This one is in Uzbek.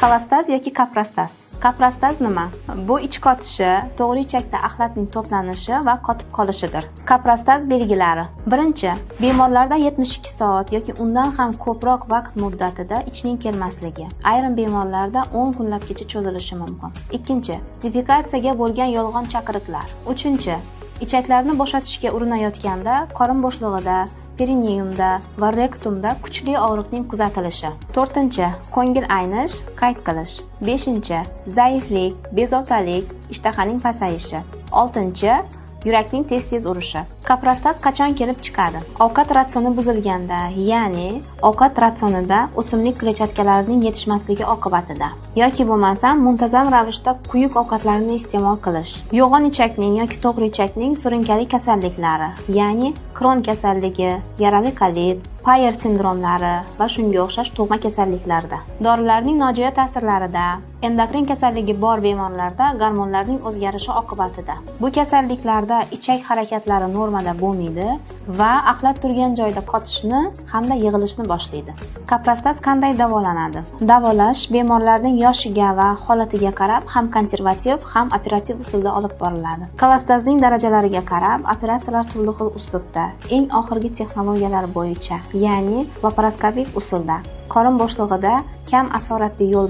Kolestaz yoki kaprostaz. Kaprostaz nima? Bu ich qotishi, to'g'ri ichakda axlatning to'planishi va qotib qolishidir. Kaprostaz belgilari. Birinchi, bemorlarda 72 soat yoki undan ham ko'proq vaqt muddatida ichning kelmasligi. Ayrim bemorlarda 10 kunlargacha cho'zilishi mumkin. Ikkinchi, defekatsiyaga bo'lgan yolg'on chaqiriqlar. Uchinchi, ichaklarni bo'shatishga urinayotganda qorin bo'shlig'ida, perineumda va rektumda kuchli og'riqning kuzatilishi. 4. Ko'ngil aynish, qayt qilish. 5. Zaiflik, bezovtalik, ishtahaning pasayishi. 6. Yurakning tez-tez urishi. Kaprostaz qachon kelib chiqadi? Ovqat ratsioni buzilganda, ya'ni ovqat ratsionida o'simlik kletchatkalarining yetishmasligi oqibatida yoki bo'lmasa muntazam ravishda quyuq ovqatlarni iste'mol qilish. Yo'g'on ichakning yoki to'g'ri ichakning surunkali kasalliklari, ya'ni Kron kasalligi, yarali qolit, Payer sindromlari va shunga o'xshash tug'ma kasalliklarda. Dorilarning nojo'ya ta'sirlarida, endokrin kasalligi bor bemorlarda gormonlarning o'zgarishi oqibatida. Bu kasalliklarda ichak harakatlari normada bo'lmaydi va axlat turgan joyda qotishni hamda yig'ilishni boshlaydi. Kaprostaz qanday davolanadi? Davolash bemorlarning yoshiga va holatiga qarab ham konservativ, ham operativ usulda olib boriladi. Kolestazning darajalariga qarab operatsiyalar turli xil uslubda, eng oxirgi texnologiyalar bo'yicha, ya'ni laparoskopik usulda, qorin bo'shlig'ida kam asoratli yo'l